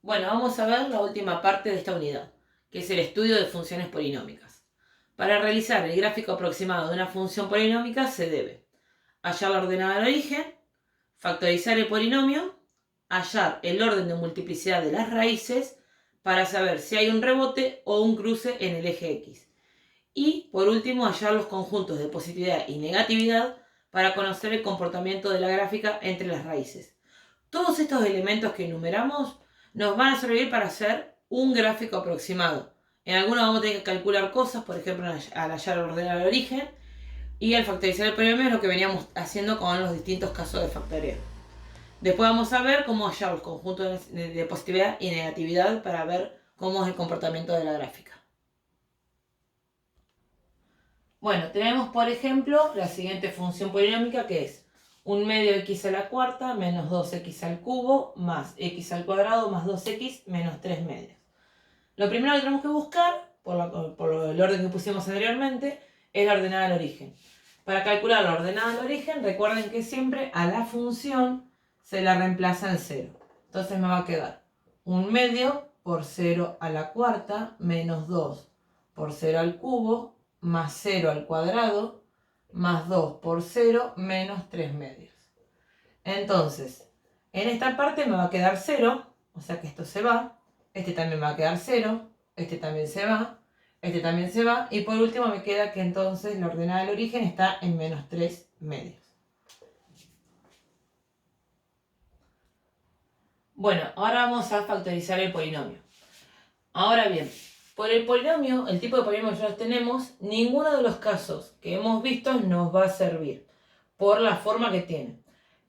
Bueno, vamos a ver la última parte de esta unidad, que es el estudio de funciones polinómicas. Para realizar el gráfico aproximado de una función polinómica se debe hallar la ordenada del origen, factorizar el polinomio, hallar el orden de multiplicidad de las raíces para saber si hay un rebote o un cruce en el eje X. Y, por último, hallar los conjuntos de positividad y negatividad para conocer el comportamiento de la gráfica entre las raíces. Todos estos elementos que enumeramos nos van a servir para hacer un gráfico aproximado. En algunos vamos a tener que calcular cosas, por ejemplo, al hallar el ordenado del origen, y al factorizar el polinomio es lo que veníamos haciendo con los distintos casos de factoreo. Después vamos a ver cómo hallar los conjuntos de positividad y negatividad para ver cómo es el comportamiento de la gráfica. Bueno, tenemos por ejemplo la siguiente función polinómica, que es un medio x a la cuarta menos 2x al cubo más x al cuadrado más 2x menos 3 medios. Lo primero que tenemos que buscar, por el orden que pusimos anteriormente, es la ordenada del origen. Para calcular la ordenada del origen, recuerden que siempre a la función se la reemplaza en 0. Entonces me va a quedar un medio por 0 a la cuarta menos 2 por 0 al cubo más 0 al cuadrado más 2 por 0 menos 3 medios. Entonces, en esta parte me va a quedar 0, o sea que esto se va. Este también va a quedar 0, este también se va, este también se va. Y por último me queda que entonces la ordenada del origen está en menos 3 medios. Bueno, ahora vamos a factorizar el polinomio. Ahora bien, por el polinomio, el tipo de polinomio que ya tenemos, ninguno de los casos que hemos visto nos va a servir por la forma que tiene.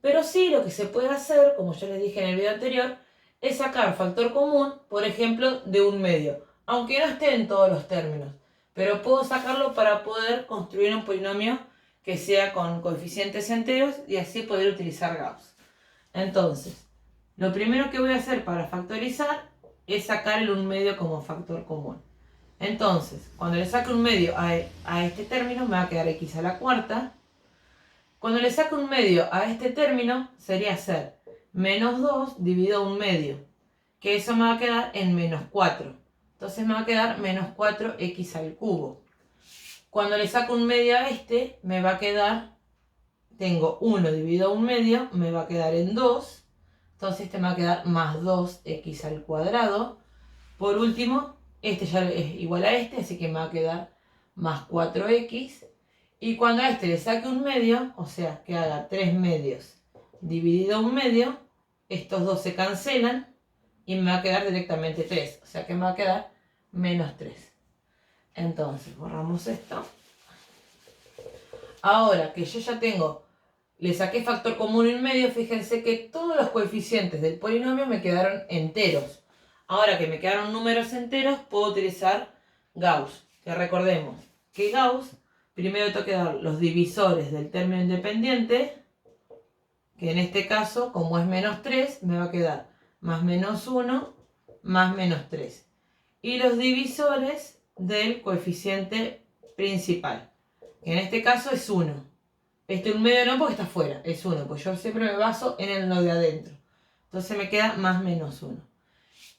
Pero sí lo que se puede hacer, como ya les dije en el video anterior, es sacar factor común, por ejemplo, de un medio. Aunque no esté en todos los términos. Pero puedo sacarlo para poder construir un polinomio que sea con coeficientes enteros y así poder utilizar Gauss. Entonces, lo primero que voy a hacer para factorizar es sacar el un medio como factor común. Entonces, cuando le saque un medio a este término, me va a quedar x a la cuarta. Cuando le saque un medio a este término, sería hacer menos 2 dividido a un medio, que eso me va a quedar en menos 4. Entonces me va a quedar menos 4x al cubo. Cuando le saco un medio a este, me va a quedar, tengo 1 dividido a un medio, me va a quedar en 2. Entonces este me va a quedar más 2x al cuadrado. Por último, este ya es igual a este, así que me va a quedar más 4x. Y cuando a este le saque un medio, o sea, que haga 3 medios dividido a un medio, estos dos se cancelan y me va a quedar directamente 3. O sea que me va a quedar menos 3. Entonces, borramos esto. Ahora que yo ya tengo, le saqué factor común en medio, fíjense que todos los coeficientes del polinomio me quedaron enteros. Ahora que me quedaron números enteros, puedo utilizar Gauss. Que recordemos que Gauss, primero tengo que dar los divisores del término independiente, que en este caso, como es menos 3, me va a quedar más menos 1 más menos 3. Y los divisores del coeficiente principal, que en este caso es 1. Este un medio no porque está afuera, es 1, pues yo siempre me baso en el no de adentro. Entonces me queda más menos 1.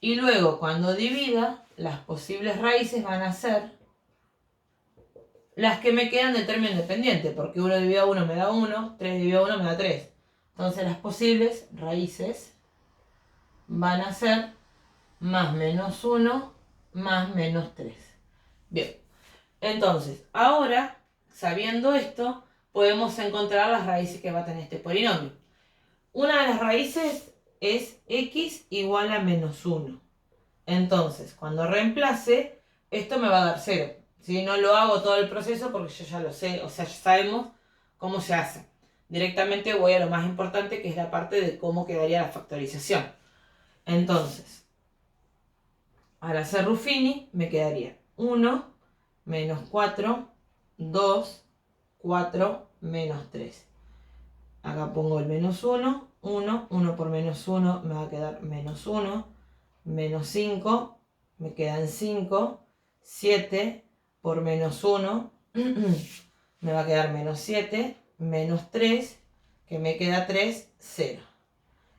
Y luego cuando divida, las posibles raíces van a ser las que me quedan del término independiente, porque 1 dividido a 1 me da 1, 3 dividido a 1 me da 3. Entonces las posibles raíces van a ser más menos 1 más menos 3. Bien, entonces ahora, sabiendo esto, podemos encontrar las raíces que va a tener este polinomio. Una de las raíces es x igual a menos 1. Entonces, cuando reemplace, esto me va a dar 0. ¿Sí? No lo hago todo el proceso porque yo ya lo sé, o sea, ya sabemos cómo se hace. Directamente voy a lo más importante, que es la parte de cómo quedaría la factorización. Entonces, al hacer Ruffini, me quedaría 1 menos 4, 2, 4, menos 3. Acá pongo el menos 1, 1 por menos 1 me va a quedar menos 1, menos 5, me quedan 5, 7 por menos 1, me va a quedar menos 7, menos 3, que me queda 3, 0.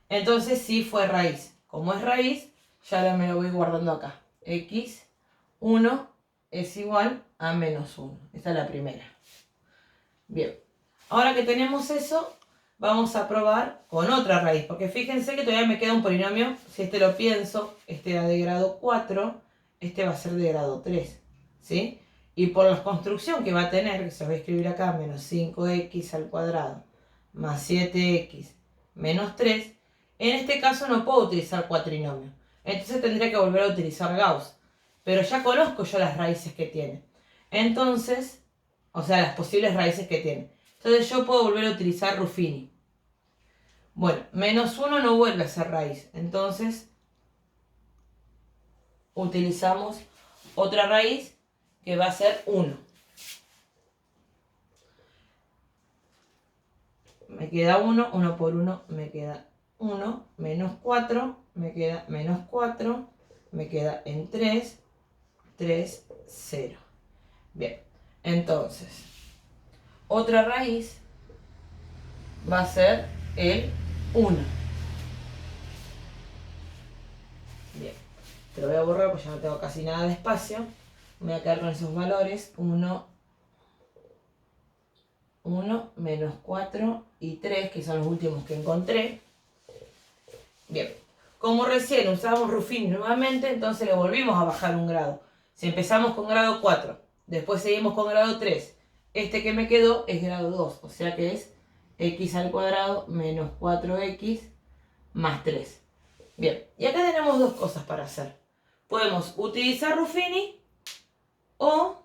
Entonces sí fue raíz. Como es raíz, ya me lo voy guardando acá. X1 es igual a menos 1. Esta es la primera. Bien, ahora que tenemos eso, vamos a probar con otra raíz. Porque fíjense que todavía me queda un polinomio. Si este lo pienso, este era de grado 4, este va a ser de grado 3. ¿Sí? Y por la construcción que va a tener, que se va a escribir acá, menos 5x al cuadrado, más 7x, menos 3, en este caso no puedo utilizar cuatrinomio. Entonces tendría que volver a utilizar Gauss. Pero ya conozco yo las raíces que tiene. Entonces, o sea, las posibles raíces que tiene. Entonces yo puedo volver a utilizar Ruffini. Bueno, menos 1 no vuelve a ser raíz. Entonces, utilizamos otra raíz que va a ser 1. Me queda 1, 1 por 1 me queda 1, menos 4, me queda menos 4, me queda en 3, 3, 0. Bien, entonces, otra raíz va a ser el 1. Bien, te lo voy a borrar porque ya no tengo casi nada de espacio. Me voy a quedar con esos valores. 1, 1, menos 4 y 3, que son los últimos que encontré. Bien, como recién usamos Ruffini nuevamente, entonces le volvimos a bajar un grado. Si empezamos con grado 4, después seguimos con grado 3, este que me quedó es grado 2, o sea que es x al cuadrado menos 4x más 3. Bien, y acá tenemos dos cosas para hacer. Podemos utilizar Ruffini o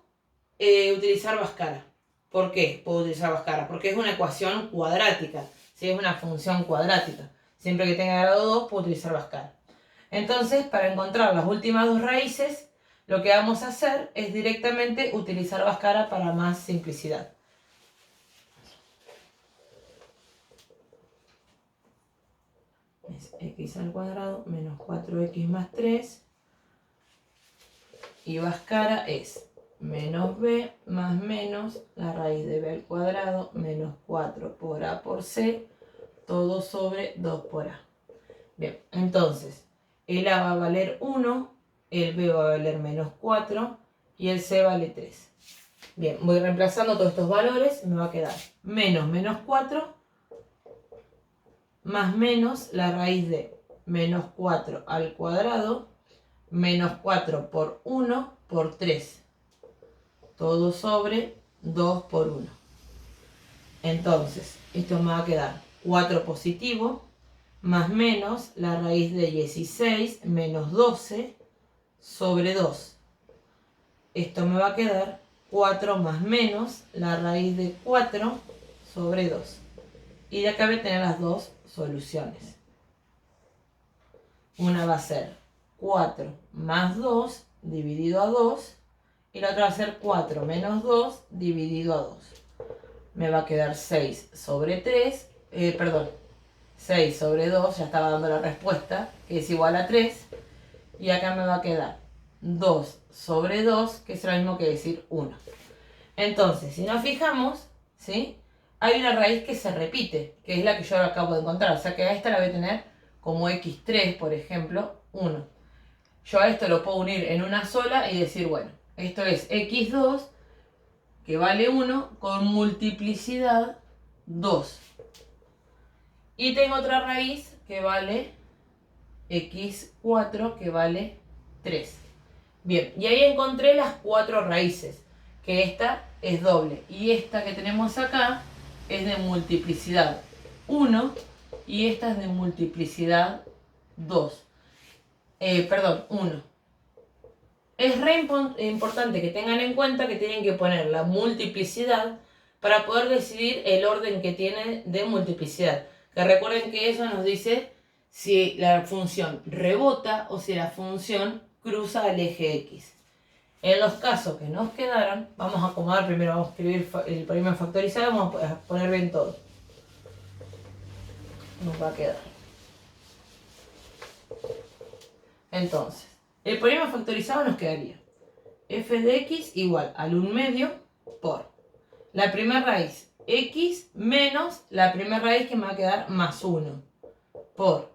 utilizar Bhaskara. ¿Por qué puedo utilizar Bhaskara? Porque es una ecuación cuadrática, ¿sí? Es una función cuadrática. Siempre que tenga grado 2 puedo utilizar Bhaskara. Entonces, para encontrar las últimas dos raíces, lo que vamos a hacer es directamente utilizar Bhaskara para más simplicidad. Es x al cuadrado menos 4x más 3. Y Bhaskara es menos b más menos la raíz de b al cuadrado menos 4 por a por c, todo sobre 2 por a. Bien, entonces, el a va a valer 1, el b va a valer menos 4 y el c vale 3. Bien, voy reemplazando todos estos valores, me va a quedar menos 4 más menos la raíz de menos 4 al cuadrado menos 4 por 1 por 3. Todo sobre 2 por 1. Entonces, esto me va a quedar 4 positivo más menos la raíz de 16 menos 12 sobre 2. Esto me va a quedar 4 más menos la raíz de 4 sobre 2. Y de acá voy a tener las dos soluciones. Una va a ser 4 más 2 dividido a 2. Y la otra va a ser 4 menos 2 dividido a 2. Me va a quedar 6 sobre 3. 6 sobre 2, ya estaba dando la respuesta, que es igual a 3. Y acá me va a quedar 2 sobre 2, que es lo mismo que decir 1. Entonces, si nos fijamos, ¿sí? Hay una raíz que se repite, que es la que yo acabo de encontrar. O sea que a esta la voy a tener como x3, por ejemplo, 1. Yo a esto lo puedo unir en una sola y decir, bueno, esto es x2, que vale 1, con multiplicidad 2. Y tengo otra raíz que vale x4, que vale 3. Bien, y ahí encontré las 4 raíces, que esta es doble. Y esta que tenemos acá es de multiplicidad 1 y esta es de multiplicidad 2. 1. Es re importante que tengan en cuenta que tienen que poner la multiplicidad para poder decidir el orden que tiene de multiplicidad. Que recuerden que eso nos dice si la función rebota o si la función cruza el eje X. En los casos que nos quedaron, vamos a acomodar primero, vamos a escribir el polinomio factorizado, vamos a poner bien todo. Nos va a quedar. Entonces, el polinomio factorizado nos quedaría f de x igual al 1 medio por la primera raíz x menos la primera raíz que me va a quedar más 1 por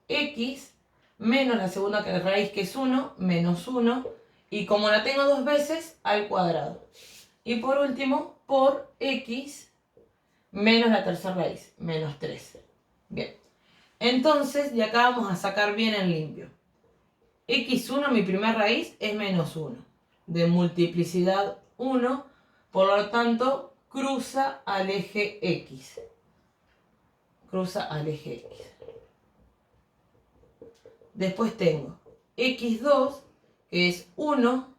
x menos la segunda raíz que es 1, menos 1, y como la tengo dos veces, al cuadrado. Y por último, por x menos la tercera raíz, menos 3. Bien, entonces de acá vamos a sacar bien en limpio. x1, mi primera raíz, es menos 1. De multiplicidad 1, por lo tanto, cruza al eje x. Cruza al eje x. Después tengo x2, que es 1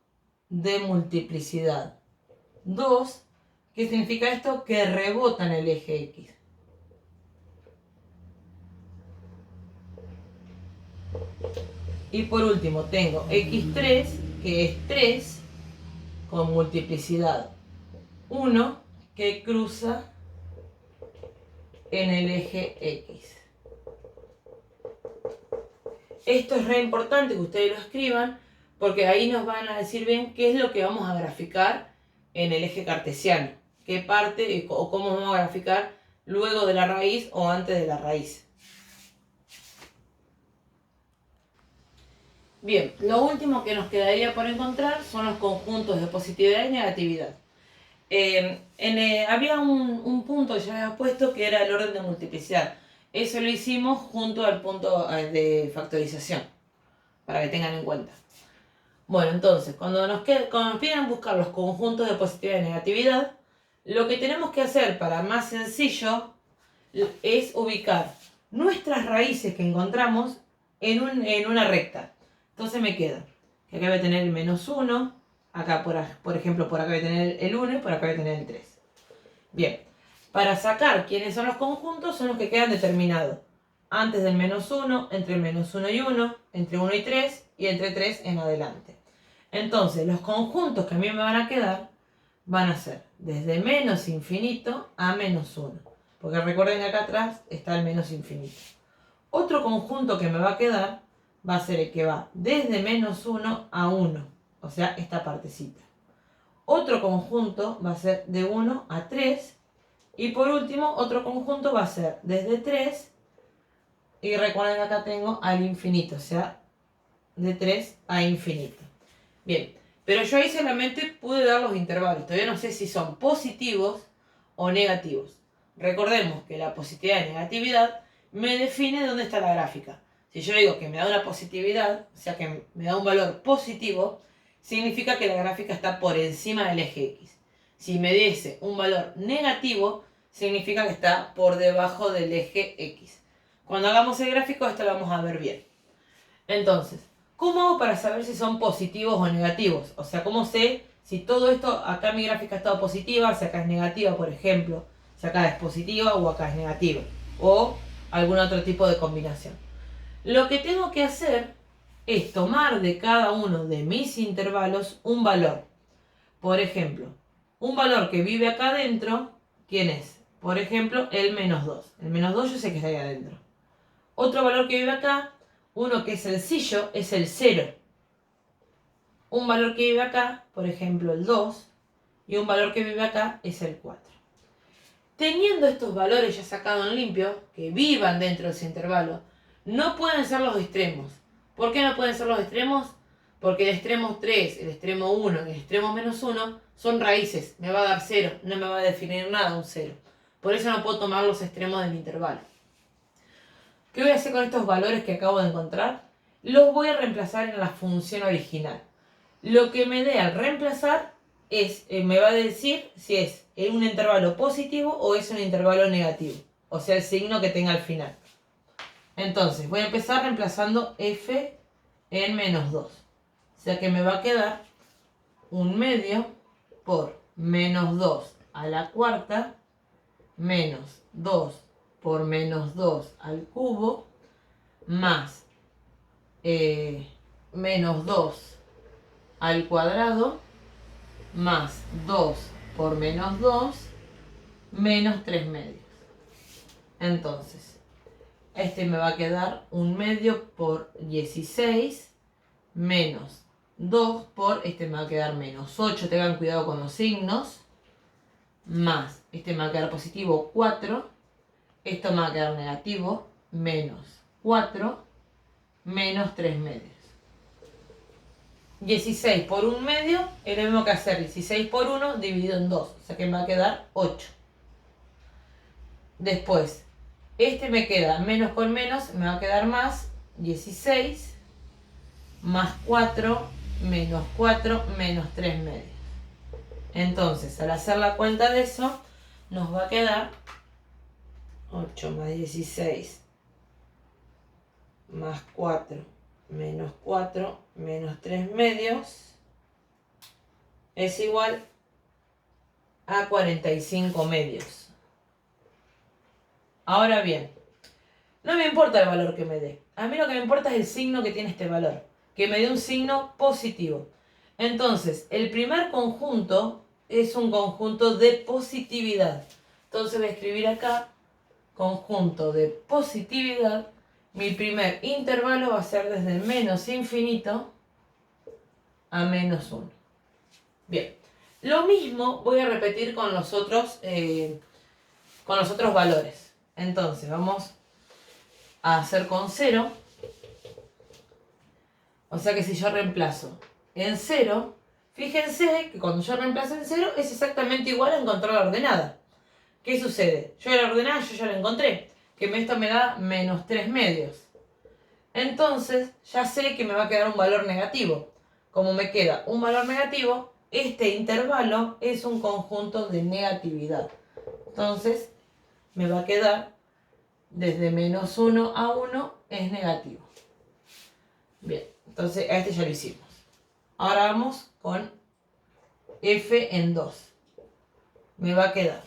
de multiplicidad 2. ¿Qué significa esto? Que rebota en el eje x. Y por último tengo x3, que es 3 con multiplicidad 1, que cruza en el eje x. Esto es re importante que ustedes lo escriban, porque ahí nos van a decir bien qué es lo que vamos a graficar en el eje cartesiano. Qué parte o cómo vamos a graficar luego de la raíz o antes de la raíz. Bien, lo último que nos quedaría por encontrar son los conjuntos de positividad y negatividad. Había un punto que ya había puesto que era el orden de multiplicidad. Eso lo hicimos junto al punto de factorización, para que tengan en cuenta. Bueno, entonces, cuando nos piden buscar los conjuntos de positividad y negatividad, lo que tenemos que hacer para más sencillo es ubicar nuestras raíces que encontramos en una recta. Entonces me queda que acá voy a tener el menos 1, acá por ejemplo por acá voy a tener el 1 y por acá voy a tener el 3. Bien, para sacar quiénes son los conjuntos son los que quedan determinados. Antes del menos 1, entre el menos 1 y 1, entre 1 y 3 y entre 3 en adelante. Entonces los conjuntos que a mí me van a quedar van a ser desde menos infinito a menos 1. Porque recuerden que acá atrás está el menos infinito. Otro conjunto que me va a quedar va a ser el que va desde menos 1 a 1. O sea, esta partecita. Otro conjunto va a ser de 1 a 3. Y por último, otro conjunto va a ser desde 3. Y recuerden que acá tengo al infinito. O sea, de 3 a infinito. Bien, pero yo ahí solamente pude dar los intervalos. Todavía no sé si son positivos o negativos. Recordemos que la positividad y negatividad me define dónde está la gráfica. Si yo digo que me da una positividad, o sea que me da un valor positivo, significa que la gráfica está por encima del eje X. Si me diese un valor negativo, significa que está por debajo del eje X. Cuando hagamos el gráfico, esto lo vamos a ver bien. Entonces, ¿cómo hago para saber si son positivos o negativos? O sea, ¿cómo sé si todo esto, acá mi gráfica ha estado positiva, si acá es negativa, por ejemplo, si acá es positiva o acá es negativa? O algún otro tipo de combinación. Lo que tengo que hacer es tomar de cada uno de mis intervalos un valor. Por ejemplo, un valor que vive acá adentro, ¿quién es? Por ejemplo, el menos 2. El menos 2 yo sé que está ahí adentro. Otro valor que vive acá, uno que es sencillo, es el 0. Un valor que vive acá, por ejemplo, el 2. Y un valor que vive acá es el 4. Teniendo estos valores ya sacados en limpio, que vivan dentro de ese intervalo, no pueden ser los extremos. ¿Por qué no pueden ser los extremos? Porque el extremo 3, el extremo 1 y el extremo menos 1 son raíces. Me va a dar 0, no me va a definir nada un 0. Por eso no puedo tomar los extremos del intervalo. ¿Qué voy a hacer con estos valores que acabo de encontrar? Los voy a reemplazar en la función original. Lo que me dé al reemplazar me va a decir si es un intervalo positivo o es un intervalo negativo. O sea, el signo que tenga al final. Entonces, voy a empezar reemplazando f en menos 2. O sea que me va a quedar un medio por menos 2 a la cuarta menos 2 por menos 2 al cubo más menos 2 al cuadrado más 2 por menos 2 menos 3 medios. Entonces, me va a quedar un medio por 16 menos 2 por, me va a quedar menos 8, tengan cuidado con los signos, más, me va a quedar positivo 4, esto me va a quedar negativo, menos 4, menos 3 medios. 16 por 1 medio es lo mismo que hacer 16 por 1 dividido en 2. O sea que me va a quedar 8. Después, este me queda menos con menos, me va a quedar más 16 más 4 menos 4 menos 3 medios. Entonces, al hacer la cuenta de eso, nos va a quedar 8 más 16 más 4 menos 4 menos 3 medios es igual a 45 medios. Ahora bien, no me importa el valor que me dé. A mí lo que me importa es el signo que tiene este valor, que me dé un signo positivo. Entonces, el primer conjunto es un conjunto de positividad. Entonces voy a escribir acá, conjunto de positividad. Mi primer intervalo va a ser desde menos infinito a menos 1. Bien, lo mismo voy a repetir con los otros valores. Entonces, vamos a hacer con 0. O sea que si yo reemplazo en 0, fíjense que cuando yo reemplazo en 0 es exactamente igual a encontrar la ordenada. ¿Qué sucede? Yo la ordenada yo ya la encontré, que esto me da menos 3 medios. Entonces ya sé que me va a quedar un valor negativo. Como me queda un valor negativo, este intervalo es un conjunto de negatividad. Entonces me va a quedar desde menos 1 a 1 es negativo. Bien, entonces a este ya lo hicimos. Ahora vamos con f en 2. Me va a quedar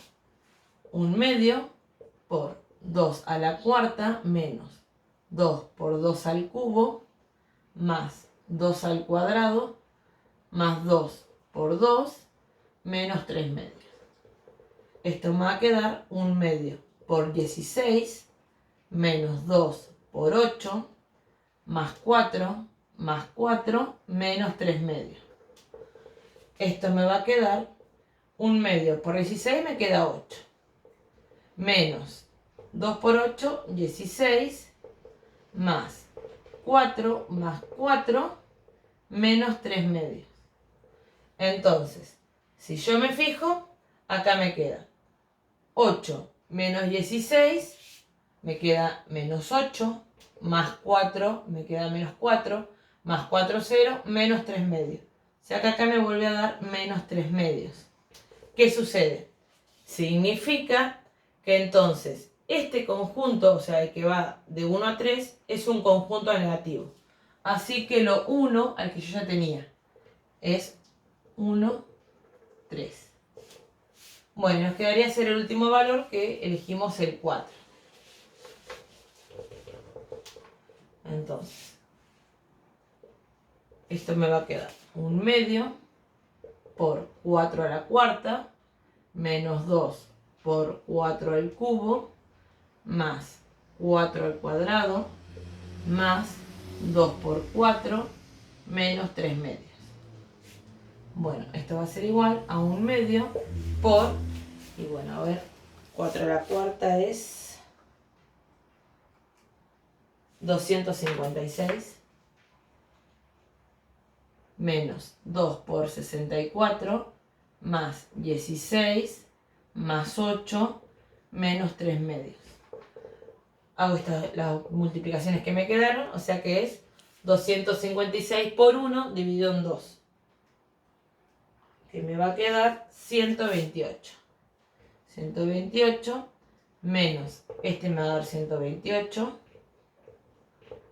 1 medio por 2 a la cuarta menos 2 por 2 al cubo más 2 al cuadrado más 2 por 2 menos 3 medios. Esto me va a quedar 1 medio por 16 menos 2 por 8 más 4 menos 3 medios. Esto me va a quedar 1 medio por 16 me queda 8. Menos 2 por 8, 16 más 4 menos 3 medios. Entonces, si yo me fijo, acá me queda 8 menos 16, me queda menos 8, más 4, me queda menos 4, más 4, 0, menos 3 medios. O sea que acá me vuelve a dar menos 3 medios. ¿Qué sucede? Significa que entonces este conjunto, o sea, el que va de 1 a 3, es un conjunto negativo. Así que lo 1 al que yo ya tenía es 1, 3. Bueno, nos quedaría ser el último valor que elegimos el 4. Entonces, esto me va a quedar 1 medio por 4 a la cuarta menos 2 por 4 al cubo más 4 al cuadrado más 2 por 4 menos 3 medios. Bueno, esto va a ser igual a 1 medio por, y bueno, a ver, 4 a la cuarta es 256 menos 2 por 64 más 16 más 8 menos 3 medios. Hago las multiplicaciones que me quedaron, o sea que es 256 por 1 dividido en 2. Que me va a quedar 128. 128 menos, este me va a dar 128,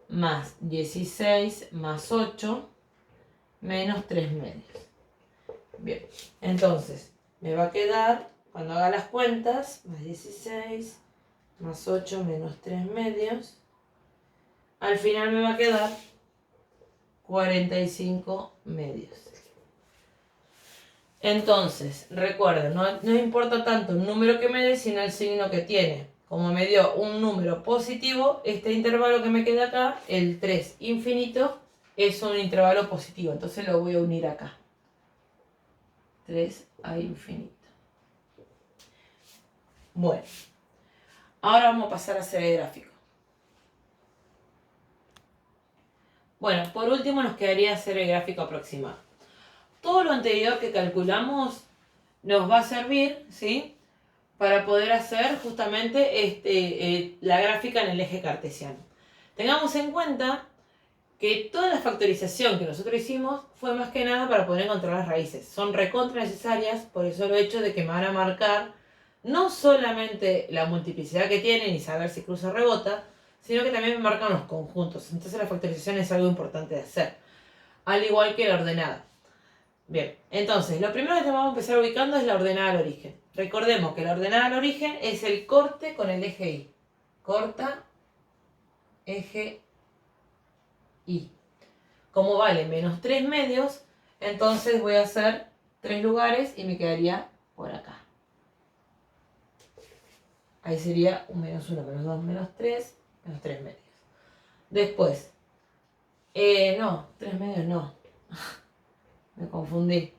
más 16 más 8, menos 3 medios. Bien, entonces me va a quedar, cuando haga las cuentas, más 16 más 8 menos 3 medios, al final me va a quedar 45 medios. Entonces, recuerden, no importa tanto el número que me dé, sino el signo que tiene. Como me dio un número positivo, este intervalo que me queda acá, el 3 infinito, es un intervalo positivo. Entonces lo voy a unir acá. 3 a infinito. Bueno, ahora vamos a pasar a hacer el gráfico. Bueno, por último nos quedaría hacer el gráfico aproximado. Todo lo anterior que calculamos nos va a servir, ¿sí?, para poder hacer justamente la gráfica en el eje cartesiano. Tengamos en cuenta que toda la factorización que nosotros hicimos fue más que nada para poder encontrar las raíces. Son recontra necesarias por el solo hecho de que me van a marcar no solamente la multiplicidad que tienen y saber si cruza o rebota, sino que también me marcan los conjuntos. Entonces la factorización es algo importante de hacer, al igual que la ordenada. Bien, entonces lo primero que vamos a empezar ubicando es la ordenada al origen. Recordemos que la ordenada al origen es el corte con el eje Y. Corta, eje Y. Como vale menos 3 medios, entonces voy a hacer 3 lugares y me quedaría por acá. Ahí sería un menos 1, menos 2, menos 3, menos 3 medios. Después, no, 3 medios no. Me confundí.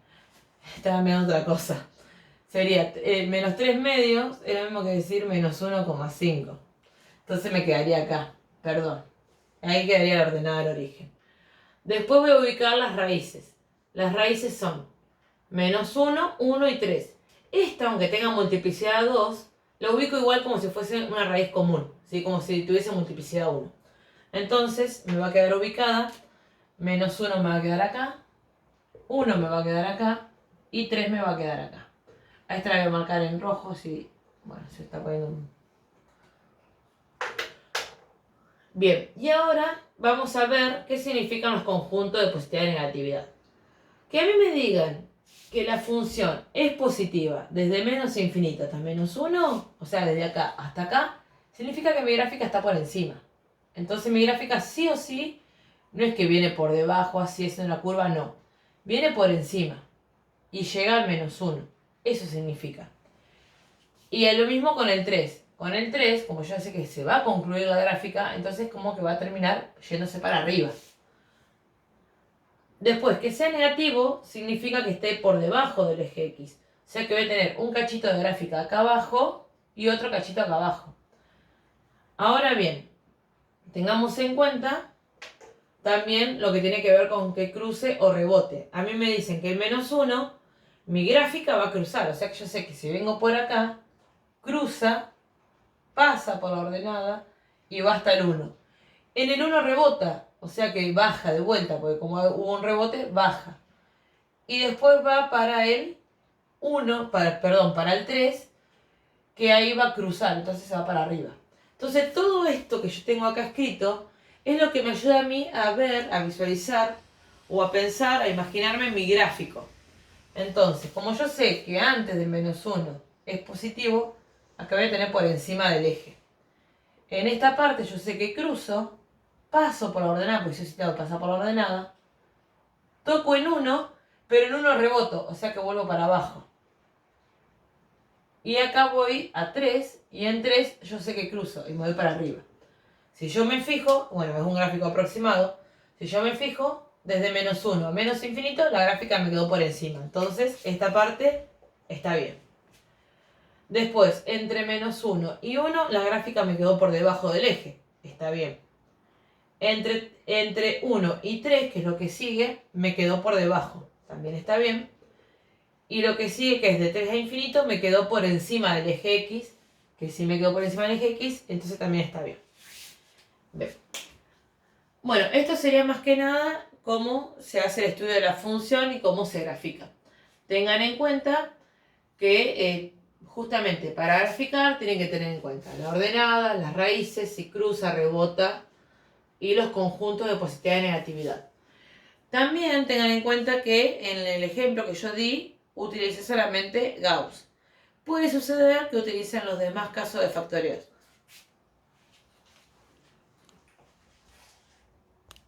Estaba mirando otra cosa. Sería menos 3 medios, es lo mismo que decir menos 1,5. Entonces me quedaría acá, perdón. Ahí quedaría la ordenada al origen. Después voy a ubicar las raíces. Las raíces son menos 1, 1 y 3. Esta, aunque tenga multiplicidad 2, la ubico igual como si fuese una raíz común, ¿sí?, como si tuviese multiplicidad 1. Entonces me va a quedar ubicada, menos 1 me va a quedar acá, 1 me va a quedar acá y 3 me va a quedar acá. A esta la voy a marcar en rojo si, bueno, se está poniendo un... Bien, y ahora vamos a ver qué significan los conjuntos de positividad y negatividad. Que a mí me digan que la función es positiva desde menos infinito hasta menos 1, o sea, desde acá hasta acá, significa que mi gráfica está por encima. Entonces mi gráfica sí o sí, no es que viene por debajo, así es en una curva, no. Viene por encima y llega al menos 1. Eso significa. Y es lo mismo con el 3. Con el 3, como yo sé que se va a concluir la gráfica, entonces como que va a terminar yéndose para arriba. Después, que sea negativo significa que esté por debajo del eje X. O sea que voy a tener un cachito de gráfica acá abajo y otro cachito acá abajo. Ahora bien, tengamos en cuenta también lo que tiene que ver con que cruce o rebote. A mí me dicen que el menos 1, mi gráfica va a cruzar. O sea que yo sé que si vengo por acá, cruza, pasa por la ordenada y va hasta el 1. En el 1 rebota, o sea que baja de vuelta, porque como hubo un rebote, baja. Y después va para el 1, para el 3, que ahí va a cruzar, entonces se va para arriba. Entonces todo esto que yo tengo acá escrito es lo que me ayuda a mí a ver, a visualizar o a pensar, a imaginarme mi gráfico. Entonces, como yo sé que antes del menos 1 es positivo, acá voy a tener por encima del eje. En esta parte yo sé que cruzo, paso por la ordenada, porque yo sí tengo que pasar por la ordenada, toco en 1, pero en 1 reboto, o sea que vuelvo para abajo. Y acá voy a 3, y en 3 yo sé que cruzo y me voy para arriba. Si yo me fijo, bueno, es un gráfico aproximado, si yo me fijo, desde menos 1 a menos infinito, la gráfica me quedó por encima. Entonces, esta parte está bien. Después, entre menos 1 y 1, la gráfica me quedó por debajo del eje. Está bien. Entre 1 y 3, que es lo que sigue, me quedó por debajo. También está bien. Y lo que sigue, que es de 3 a infinito, me quedó por encima del eje X. Que si me quedó por encima del eje X, entonces también está bien. Bien. Bueno, esto sería más que nada cómo se hace el estudio de la función y cómo se grafica. Tengan en cuenta que justamente para graficar tienen que tener en cuenta la ordenada, las raíces, si cruza, rebota y los conjuntos de positividad y negatividad. También tengan en cuenta que en el ejemplo que yo di utilicé solamente Gauss. Puede suceder que utilicen los demás casos de factorial.